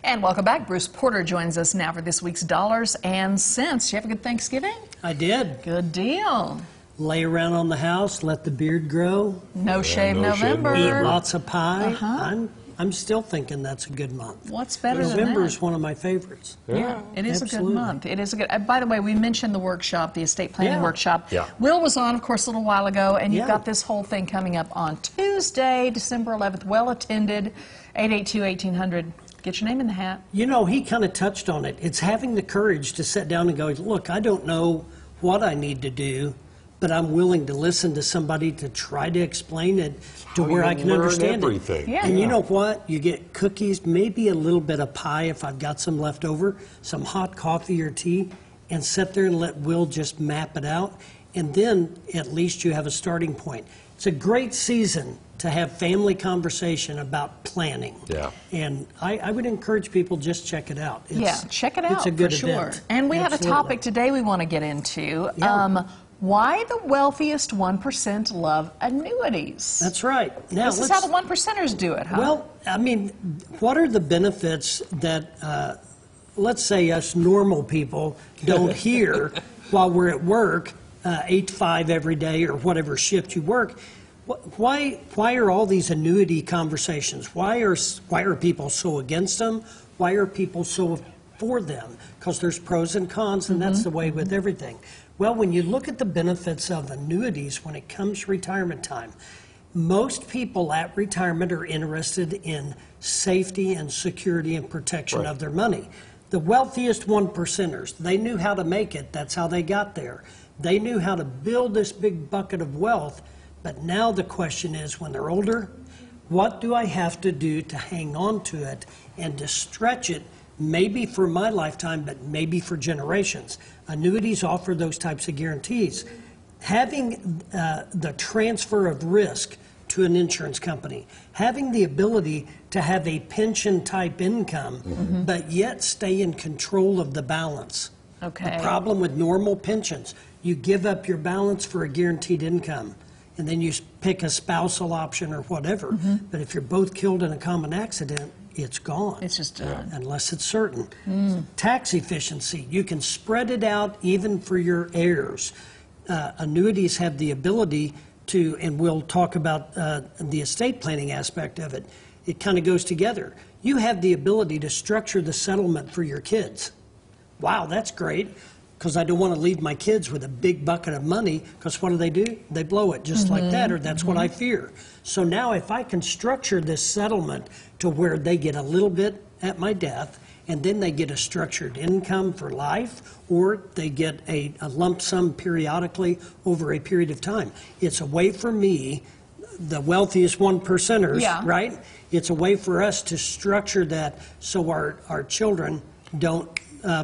And welcome back. Bruce Porter joins us now for this week's Dollars and Cents. Did you have a good Thanksgiving? I did. Good deal. Lay around on the house, let the beard grow. No shave November. Eat lots of pie. Uh-huh. I'm still thinking that's a good month. What's better than that? November is one of my favorites. Yeah, it is Absolutely. a good month. It is a good. By the way, we mentioned the workshop, the estate planning workshop. Yeah. Will was on, of course, a little while ago, and you've got this whole thing coming up on Tuesday, December 11th. Well attended, 882-1800. Get your name in the hat. You know, he kind of touched on it. It's having the courage to sit down and go, look, I don't know what I need to do, but I'm willing to listen to somebody to try to explain it to where I can understand everything. it. Yeah. And you know what? You get cookies, maybe a little bit of pie if I've got some left over, some hot coffee or tea, and sit there and let Will just map it out. And then at least you have a starting point. It's a great season to have family conversation about planning. Yeah. And I would encourage people just check it out. Check it out. It's a good for sure. event. And we have a Absolutely. topic today we want to get into. Yeah. Why the wealthiest 1% love annuities. That's right. Now, This is how the 1%ers do it, huh? Well, I mean, what are the benefits that, let's say us normal people don't hear while we're at work, 8 to 5 every day or whatever shift you work? Why are all these annuity conversations? Why are people so against them? Why are people so for them? Because there's pros and cons, and that's the way with everything. Well, when you look at the benefits of annuities when it comes to retirement time, most people at retirement are interested in safety and security and protection of their money. The wealthiest 1%ers, they knew how to make it. That's how they got there. They knew how to build this big bucket of wealth. But now the question is, when they're older, what do I have to do to hang on to it and to stretch it, maybe for my lifetime, but maybe for generations? Annuities offer those types of guarantees. Having the transfer of risk to an insurance company, having the ability to have a pension-type income, but yet stay in control of the balance. Okay. The problem with normal pensions, you give up your balance for a guaranteed income, and then you pick a spousal option or whatever. But if you're both killed in a common accident, it's gone. It's just done. Unless it's certain. Tax efficiency, you can spread it out even for your heirs. Annuities have the ability to, and we'll talk about the estate planning aspect of it. It kind of goes together. You have the ability to structure the settlement for your kids. Wow, that's great, because I don't want to leave my kids with a big bucket of money, because what do? They blow it just like that, or that's what I fear. So now if I can structure this settlement to where they get a little bit at my death, and then they get a structured income for life, or they get a lump sum periodically over a period of time. It's a way for me, the wealthiest 1%ers, right? It's a way for us to structure that so our children don't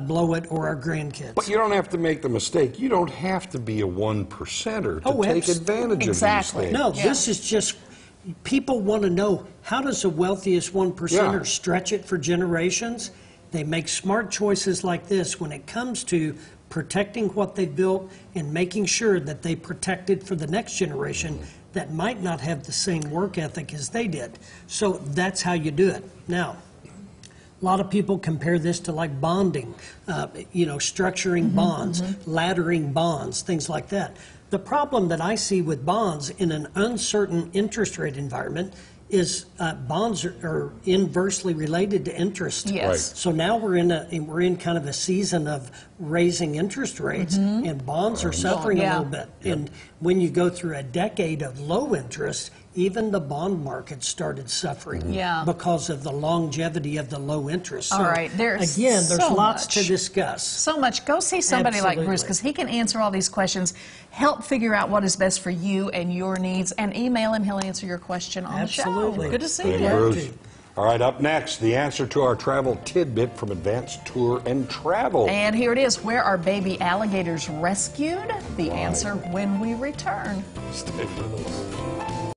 blow it, or our grandkids. But you don't have to make the mistake. You don't have to be a 1%er to take advantage of these things. No, this is just, people want to know, how does the wealthiest 1%er stretch it for generations? They make smart choices like this when it comes to protecting what they built and making sure that they protect it for the next generation that might not have the same work ethic as they did. So that's how you do it. Now, a lot of people compare this to like bonding, structuring bonds, laddering bonds, things like that. The problem that I see with bonds in an uncertain interest rate environment is bonds are inversely related to interest. Yes. Right. So now we're in kind of a season of raising interest rates, and bonds are suffering a little bit. And when you go through a decade of low interest, even the bond market started suffering because of the longevity of the low interest. So All right, there's lots to discuss. So much. Go see somebody like Bruce, because he can answer all these questions, help figure out what is best for you and your needs, and email him. He'll answer your question on the show. Good to see you. Bruce. All right, up next, the answer to our travel tidbit from Advanced Tour and Travel. And here it is. Where are baby alligators rescued? The answer when we return. Stay with us.